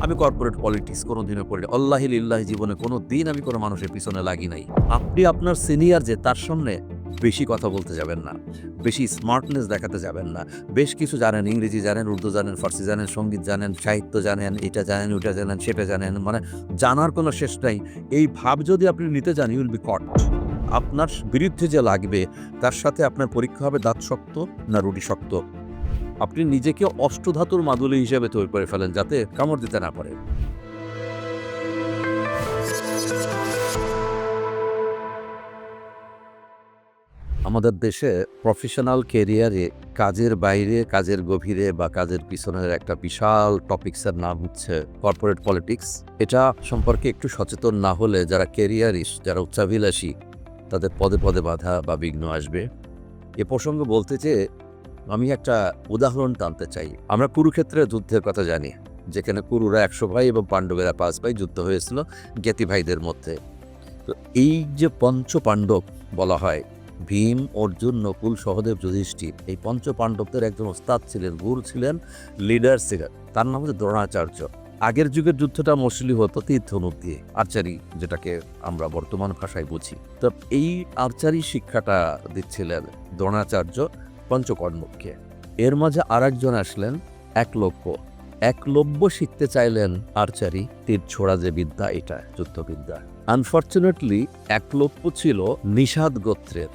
আমি corporate politics কোনোদিনও করি না। আল্লাহি লিল্লাহি জীবনে কোনো দিন আমি কোনো মানুষের পিছনে লাগি নাই। আপনি আপনার সিনিয়র যে তার সামনে বেশি কথা বলতে যাবেন না, বেশি স্মার্টনেস দেখাতে যাবেন না। বেশ কিছু জানেন, ইংরেজি জানেন, উর্দু জানেন, ফার্সি জানেন, সঙ্গীত জানেন, সাহিত্য জানেন, এটা জানেন, ওইটা জানেন, সেটা জানেন, মানে জানার কোনো শেষ নাই। এই ভাব যদি আপনি নিতে যান, ইউ উইল বি কট। আপনার বিরুদ্ধে যে লাগবে তার সাথে আপনার পরীক্ষা হবে দাঁত শক্ত না রুটি শক্ত। আপনি নিজেকে অষ্টধাতুর মাদুলি হিসেবে তৈরি করে ফেলেন যাতে কামড় দিতে না পারে। আমাদের দেশে প্রফেশনাল ক্যারিয়ারে কাজের বাইরে, কাজের গভীরে বা কাজের পিছনের একটা বিশাল টপিকসের নাম হচ্ছে কর্পোরেট পলিটিক্স। এটা সম্পর্কে একটু সচেতন না হলে যারা ক্যারিয়ারিস্ট, যারা উচ্চাভিলাষী, তাদের পদে পদে বাধা বা বিঘ্ন আসবে। এ প্রসঙ্গে বলতে চেয়ে আমি একটা উদাহরণ টানতে চাই। আমরা কুরুক্ষেত্রের যুদ্ধের কথা জানি, যেখানে কুরুরা 100 ভাই এবং পাণ্ডবেরা 5 ভাই যুদ্ধ হয়েছিল জ্ঞাতি ভাইদের মধ্যে। তো এই যে পঞ্চপাণ্ডব বলা হয়, ভীম, অর্জুন, নকুল, সহদেব, যুধিষ্ঠির, এই পঞ্চপাণ্ডবদের একজন ওস্তাদ ছিলেন, গুরু ছিলেন, লিডার ছিলেন, তার নাম হচ্ছে দ্রোণাচার্য। আগের যুগের যুদ্ধটা মশলি হতো তীর-ধনুক দিয়ে, আর্চারি, যেটাকে আমরা বর্তমান ভাষায় বুঝি। তো এই আর্চারি শিক্ষাটা দিচ্ছিলেন দ্রোণাচার্য পঞ্চকর্ণবকে। এর মাঝে আরেকজন আসলেন একলব্য। একলব্য শিখতে চাইলেন আর্চারি, তীর ছোড়া যে বিদ্যা, এটা যুদ্ধবিদ্যা। আনফর্চুনেটলি একলব্য ছিল নিষাদ গোত্রের,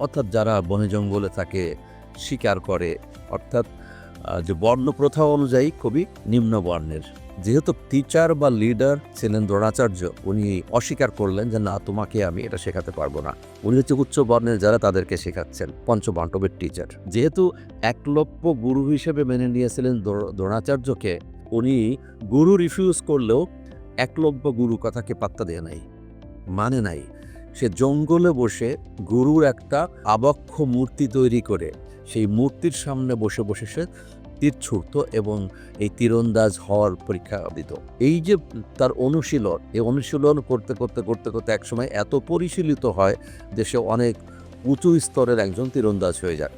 অর্থাৎ যারা বনে জঙ্গলে থাকে, শিকার করে, অর্থাৎ যে বর্ণ প্রথা অনুযায়ী খুবই নিম্ন বর্ণের। যেহেতু টিচার বা লিডার ছিলেন দ্রোণাচার্য, উনি অস্বীকার করলেন যে না, তোমাকে আমি এটা শেখাতে পারবো না। উনি হচ্ছে উচ্চ বর্ণের যারা, তাদেরকে শেখাচ্ছেন, পঞ্চপাণ্ডবের টিচার। যেহেতু একলব্য গুরু হিসেবে মেনে নিয়েছিলেন দ্রোণাচার্যকে, উনি গুরু রিফিউজ করলেও একলব্য গুরু কথাকে পাত্তা দেয় নাই, মানে নাই। সে জঙ্গলে বসে গুরুর একটা আবক্ষ মূর্তি তৈরি করে সেই মূর্তির সামনে বসে বসে সে তীর ছুড়ত এবং এই তীরন্দাজ হওয়ার পরীক্ষা দিত। এই যে তার অনুশীলন, এই অনুশীলন করতে করতে করতে করতে একসময় এত পরিশীলিত হয় যে সে অনেক উঁচু স্তরের একজন তীরন্দাজ হয়ে যায়।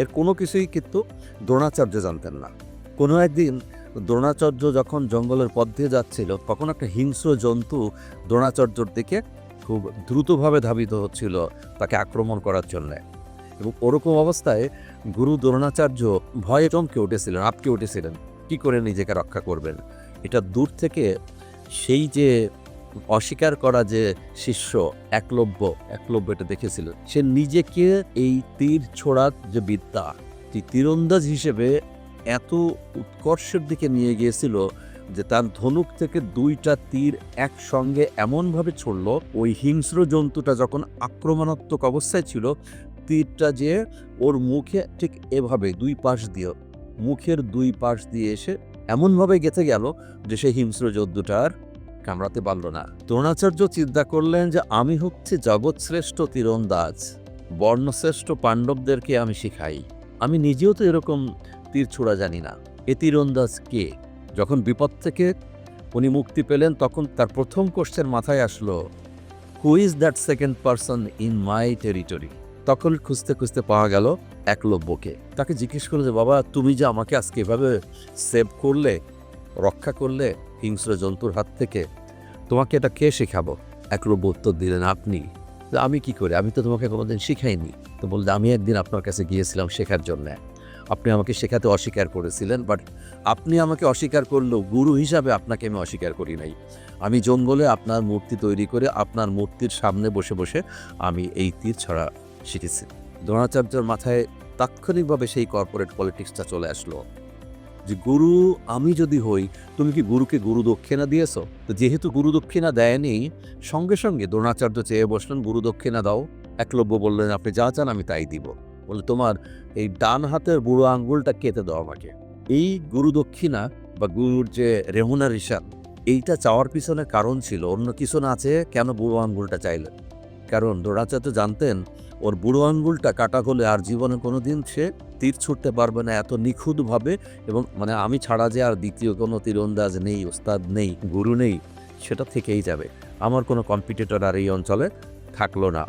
এর কোনো কিছুই কিন্তু দ্রোণাচার্য জানতেন না। কোনো একদিন দ্রোণাচার্য যখন জঙ্গলের পথ দিয়ে যাচ্ছিল, তখন একটা হিংস্র জন্তু দ্রোণাচার্যর দিকে খুব দ্রুতভাবে ধাবিত হচ্ছিল তাকে আক্রমণ করার জন্যে। এবং ওরকম অবস্থায় গুরু দ্রোণাচার্য ভয়ে চমকে উঠেছিলেন, আঁতকে উঠেছিলেন। কি করে নিজেকে রক্ষা করবেন? এটা দূর থেকে সেই যে অস্বীকার করা যে শিষ্য একলব্য এটা দেখেছিলেন। সে নিজেকে এই তীর ছোড়ার যে বিদ্যা, তীরন্দাজ হিসেবে এত উৎকর্ষের দিকে নিয়ে গিয়েছিল যে তার ধনুক থেকে 2টা তীর একসঙ্গে এমনভাবে ছড়ল, ওই হিংস্র জন্তুটা যখন আক্রমণাত্মক অবস্থায় ছিল, তীরটা যে ওর মুখে ঠিক এভাবে মুখের 2 পাশ দিয়ে এসে এমনভাবে গেঁথে গেল যে সেই হিংস্র জন্তুটার কামড়াতে পারল না। দ্রোণাচার্য চিন্তা করলেন যে আমি হচ্ছে জগৎশ্রেষ্ঠ তীরন্দাজ, বর্ণশ্রেষ্ঠ পাণ্ডবদেরকে আমি শিখাই। আমি নিজেও তো এরকম তীর ছোড়া জানি না, এ তীরন্দাজ কে? যখন বিপদ থেকে উনি মুক্তি পেলেন, তখন তার প্রথম কোশ্চেন মাথায় আসলো, who is that second person in my territory? তখন খুঁজতে খুঁজতে পাওয়া গেল একলব্যকে। তাকে জিজ্ঞেস করলো যে বাবা, তুমি যে আমাকে আজকে এভাবে সেভ করলে, রক্ষা করলে হিংস্র জন্তুর হাত থেকে, তোমাকে এটা কে শেখাবো? একলব্য উত্তর দিলেন, আপনি। আমি কি করে? আমি তো তোমাকে কোনোদিন শিখাইনি। তো বললে, আমি একদিন আপনার কাছে গিয়েছিলাম শেখার জন্য, আপনি আমাকে শেখাতে অস্বীকার করেছিলেন, বাট আপনি আমাকে অস্বীকার করলেও গুরু হিসাবে আপনাকে আমি অস্বীকার করি নাই। আমি জঙ্গলে আপনার মূর্তি তৈরি করে আপনার মূর্তির সামনে বসে বসে আমি এই তীর ছড়া শিখেছি। দ্রোণাচার্যের মাথায় তাৎক্ষণিকভাবে সেই কর্পোরেট পলিটিক্সটা চলে আসলো যে গুরু আমি যদি হই, তুমি কি গুরুকে গুরু দক্ষিণা দিয়েছ? তো যেহেতু গুরু দক্ষিণা দেয়নি, সঙ্গে সঙ্গে দ্রোণাচার্য চেয়ে বসলেন, গুরু দক্ষিণা দাও। একলব্য বললেন, আপনি যা চান আমি তাই দিব। বলে, তোমার এই ডান হাতের বুড়ো আঙ্গুলটা কেটে দাও আমাকে। এই গুরু দক্ষিণা বা গুরুর যে রেমুনারেশন, এইটা চাওয়ার পিছনে কারণ ছিল, অন্য কিছু না আছে। কেন বুড়ো আঙ্গুলটা চাইলেন? কারণ দ্রোণাচার্য জানতেন ওর বুড়ো আঙ্গুলটা কাটা হলে আর জীবনে কোনো দিন সে তীর ছুটতে পারবে না এত নিখুঁতভাবে, এবং মানে আমি ছাড়া যে আর দ্বিতীয় কোনো তীরন্দাজ নেই, ওস্তাদ নেই, গুরু নেই, সেটা থেকেই যাবে। আমার কোনো কম্পিটিটর আর এই অঞ্চলে থাকলো না।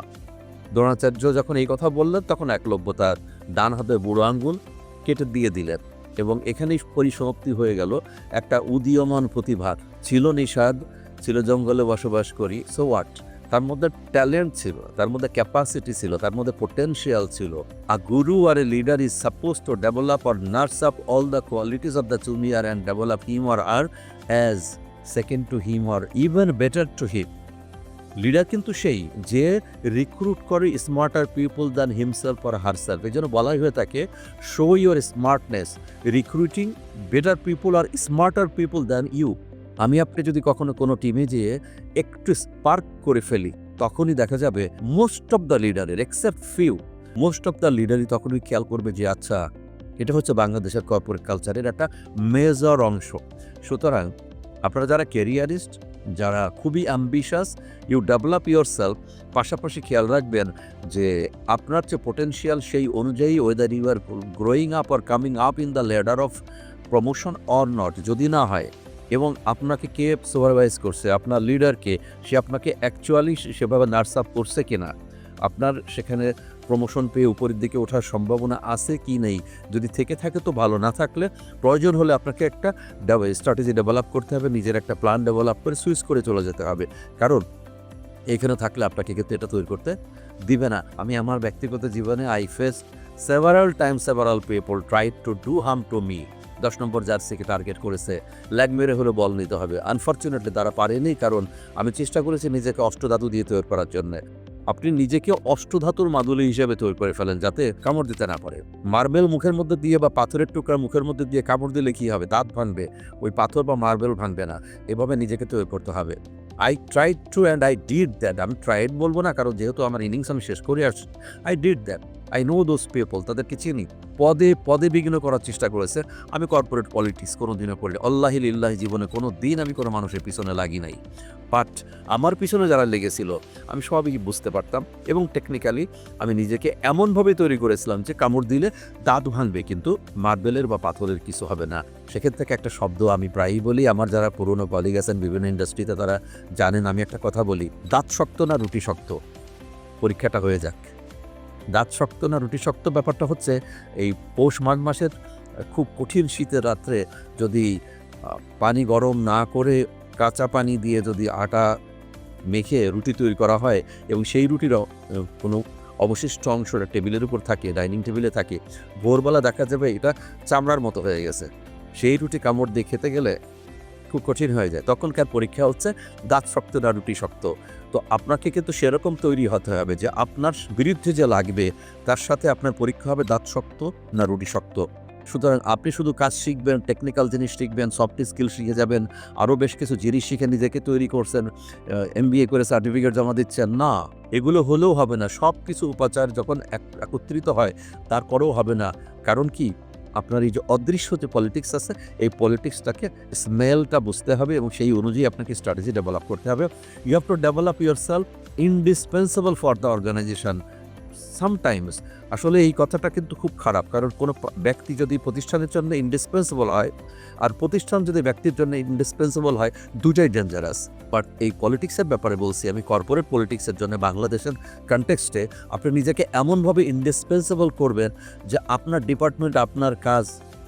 দ্রোণাচার্য যখন এই কথা বললেন, তখন একলব্য তার ডান হাতে বুড়ো আঙ্গুল কেটে দিয়ে দিলেন। এবং এখানেই পরিসমাপ্তি হয়ে গেল একটা উদীয়মান প্রতিভার। ছিল নিষাদ, ছিল জঙ্গলে বসবাস করি, সো হোয়াট? তার মধ্যে ট্যালেন্ট ছিল, তার মধ্যে ক্যাপাসিটি ছিল, তার মধ্যে পোটেনশিয়াল ছিল। আ গুরু আর a leader is suppose to develop or nurse up all the qualities of the junior and develop him or আর as second to him or even better to him. Leader কিন্তু সেই যে recruit করে smarter people than himself or herself. এই জন্য বলাই হয়ে থাকে show your smartness recruiting better people আর স্মার্টার পিপল দ্যান ইউ। আমি আপনি যদি কখনো কোনো টিমে যেয়ে একটু স্পার্ক করে ফেলি, তখনই দেখা যাবে মোস্ট অফ দ্য লিডারের except few, most of the লিডারই তখনই খেয়াল করবে যে আচ্ছা, এটা হচ্ছে বাংলাদেশের কর্পোরেট কালচারের একটা মেজর অংশ। সুতরাং আপনারা যারা ক্যারিয়ারিস্ট, যারা খুবই ambitious, you develop yourself, পাশাপাশি খেয়াল রাখবেন যে আপনার যে পোটেনশিয়াল সেই অনুযায়ী whether you are growing up or coming up in the ladder of promotion or not, যদি না হয় এবং আপনাকে কে সুপারভাইজ করছে, আপনার লিডারকে, সে আপনাকে অ্যাকচুয়ালি সেভাবে নার্স আপ করছে কিনা, আপনার সেখানে প্রমোশন পেয়ে উপরের দিকে ওঠার সম্ভাবনা আছে কি নেই, যদি থেকে থাকে তো ভালো, না থাকলে প্রয়োজন হলে আপনাকে একটা স্ট্র্যাটেজি ডেভেলপ করতে হবে, নিজের একটা প্ল্যান ডেভেলপ করে সুইচ করে চলে যেতে হবে। কারণ এখানে থাকলে আপনাকে কিন্তু এটা তৈরি করতে দিবে না। আমি আমার ব্যক্তিগত জীবনে I face several time several people try to do harm to me. 10 number জার্সিকে টার্গেট করেছে, ল্যাগ মেরে হলে বল নিতে হবে। আনফর্চুনেটলি তারা পারেনি, কারণ আমি চেষ্টা করেছি নিজেকে অষ্টধাতু দিয়ে তৈরি করার জন্য। আপনি নিজেকে অষ্টধাতুর মাদুলি হিসেবে তৈরি করে ফেলেন যাতে কামড় দিতে না পারে। মার্বেল মুখের মধ্যে দিয়ে বা পাথরের টুকরা মুখের মধ্যে দিয়ে কামড় দিলে কী হবে? দাঁত ভাঙবে, ওই পাথর বা মার্বেল ভাঙবে না। এভাবে নিজেকে তৈরি করতে হবে। I tried to and I did that. আমি ট্রাইড বলবো না, কারণ যেহেতু আমার ইনিংস আমি শেষ করে আসছি। I did that, I know those people, তাদেরকে চিনি। পদে পদে বিঘ্ন করার চেষ্টা করেছে। আমি কর্পোরেট পলিটিক্স কোনো দিনও করলে আল্লাহি লিল্লাহি জীবনে কোনো দিন আমি কোনো মানুষের পিছনে লাগি নাই। বাট আমার পিছনে যারা লেগেছিল আমি সবই বুঝতে পারতাম, এবং টেকনিক্যালি আমি নিজেকে এমনভাবে তৈরি করেছিলাম যে কামড় দিলে দাঁত ভাঙবে, কিন্তু মার্বেলের বা পাথরের কিছু হবে না। সেখান থেকে একটা শব্দ আমি প্রায়ই বলি, আমার যারা পুরনো কলিগ আছেন বিভিন্ন ইন্ডাস্ট্রিতে তারা জানেন আমি একটা কথা বলি, দাঁত শক্ত না রুটি শক্ত? পরীক্ষাটা হয়ে যাক। দাঁত শক্ত না রুটি শক্ত ব্যাপারটা হচ্ছে এই পৌষ মাঘ মাসের খুব কঠিন শীতের রাত্রে যদি পানি গরম না করে কাঁচা পানি দিয়ে যদি আটা মেখে রুটি তৈরি করা হয় এবং সেই রুটির কোনো অবশিষ্ট অংশটা টেবিলের উপর থাকে, ডাইনিং টেবিলে থাকে, ভোরবেলা দেখা যাবে এটা চামড়ার মতো হয়ে গেছে। সেই রুটি কামড় দিয়ে খেতে গেলে খুব কঠিন হয়ে যায়। তখনকার পরীক্ষা হচ্ছে দাঁত শক্ত না রুটি শক্ত। তো আপনাকে কিন্তু সেরকম তৈরি হতে হবে যে আপনার বিরুদ্ধে যে লাগবে তার সাথে আপনার পরীক্ষা হবে দাঁত শক্ত না রুটি শক্ত। সুতরাং আপনি শুধু কাজ শিখবেন, টেকনিক্যাল জিনিস শিখবেন, সফট স্কিল শিখে যাবেন, আরও বেশ কিছু জিনিস শিখে নিজেকে তৈরি করছেন, MBA করে সার্টিফিকেট জমা দিচ্ছেন, না, এগুলো হলেও হবে না। সব কিছু উপাচার যখন একত্রিত হয় তারপরেও হবে না। কারণ কি? আপনার এই যে অদৃশ্য যে পলিটিক্স আছে, এই পলিটিক্সটাকে স্মেলটা বুঝতে হবে এবং সেই অনুযায়ী আপনাকে স্ট্র্যাটেজি ডেভেলপ করতে হবে। You have to develop yourself indispensable for the organisation. Sometimes আসলে এই কথাটা কিন্তু খুব খারাপ, কারণ কোনো ব্যক্তি যদি প্রতিষ্ঠানের জন্য ইনডিসপেন্সেবল হয় আর প্রতিষ্ঠান যদি ব্যক্তির জন্য ইনডিসপেন্সেবল হয়, দুটাই ডেঞ্জারাস। বাট এই পলিটিক্সের ব্যাপারে বলছি আমি, কর্পোরেট পলিটিক্সের জন্য বাংলাদেশের কনটেক্সটে আপনি নিজেকে এমনভাবে ইনডিসপেন্সেবল করবেন যে আপনার ডিপার্টমেন্ট, আপনার কাজ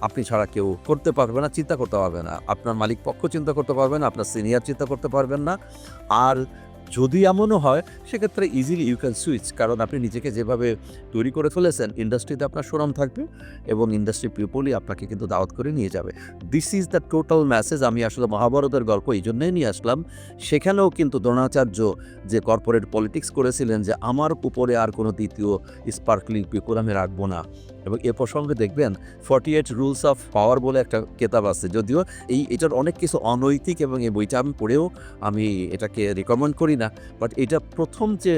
আপনি ছাড়া কেউ করতে পারবে না, চিন্তা করতে পারবে না, আপনার মালিক পক্ষ চিন্তা করতে পারবে না, আপনার সিনিয়র চিন্তা করতে পারবেন না। আর যদি এমনও হয় সেক্ষেত্রে ইজিলি ইউ ক্যান সুইচ, কারণ আপনি নিজেকে যেভাবে তৈরি করে ফেলেছেন ইন্ডাস্ট্রিতে আপনার সুনাম থাকবে এবং ইন্ডাস্ট্রি পিপলই আপনাকে কিন্তু দাওয়াত করে নিয়ে যাবে। This is the total message. আমি আসলে মহাভারতের গল্প এই জন্যই নিয়ে আসলাম। সেখানেও কিন্তু দ্রোণাচার্য যে কর্পোরেট পলিটিক্স করেছিলেন যে আমার উপরে আর কোনো দ্বিতীয় স্পার্কলিং পিপল আমি রাখবো না, এবং এ প্রসঙ্গে দেখবেন 48 রুলস অফ পাওয়ার বলে একটা কেতাব আছে, যদিও এটার অনেক কিছু অনৈতিক এবং এই বইটা আমি পড়েও আমি এটাকে রিকমেন্ড করি না। বাট এটা প্রথম যে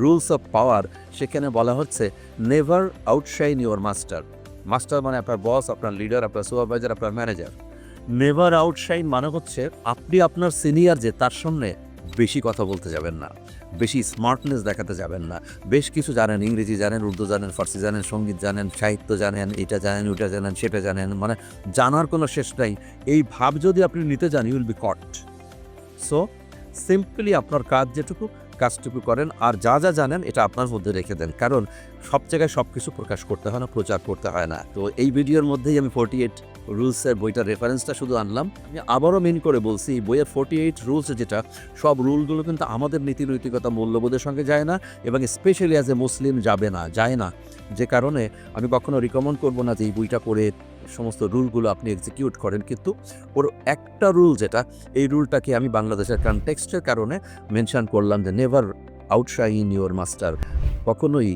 রুলস অফ পাওয়ার, সেখানে বলা হচ্ছে নেভার আউটশাইন ইউর মাস্টার। মাস্টার মানে আপনার বস, আপনার লিডার, আপনার সুপারভাইজার, আপনার ম্যানেজার। নেভার আউটশাইন মানে হচ্ছে আপনি আপনার সিনিয়র যে তার সামনে বেশি কথা বলতে যাবেন না, বেশি স্মার্টনেস দেখাতে যাবেন না। বেশ কিছু জানেন, ইংরেজি জানেন, উর্দু জানেন, ফার্সি জানেন, সঙ্গীত জানেন, সাহিত্য জানেন, এটা জানেন, ওটা জানেন, সেটা জানেন, মানে জানার কোনো শেষ নাই। এই ভাব যদি আপনি নিতে যান, you will be caught. So simply আপনার কাজ যেটুকু কাজটুকু করেন, আর যা যা জানেন এটা আপনার মধ্যে রেখে দেন, কারণ সব জায়গায় সব কিছু প্রকাশ করতে হয় না, প্রচার করতে হয় না। তো এই ভিডিওর মধ্যেই আমি 48 রুলসের বইটার রেফারেন্সটা শুধু আনলাম। আমি আবারও মেন করে বলছি, বইয়ের 48 রুলস যেটা, সব রুলগুলো কিন্তু আমাদের নীতি নৈতিকতা মূল্যবোধের সঙ্গে যায় না, এবং স্পেশালি অ্যাজ এ মুসলিম যায় না। যে কারণে আমি কখনো রিকমেন্ড করবো না যে এই বইটা পড়ে সমস্ত রুলগুলো আপনি এক্সিকিউট করেন। কিন্তু ওর একটা রুল যেটা, এই রুলটাকে আমি বাংলাদেশের কনটেক্সটের কারণে মেনশন করলাম, যে নেভার আউটশাইন ইউর মাস্টার। কখনোই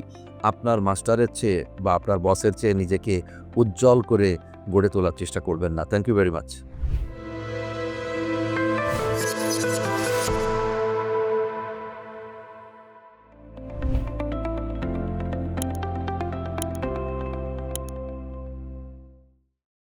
আপনার মাস্টারের চেয়ে বা আপনার বসের চেয়ে নিজেকে উজ্জ্বল করে গড়ে তোলার চেষ্টা করবেন না। Thank you very much.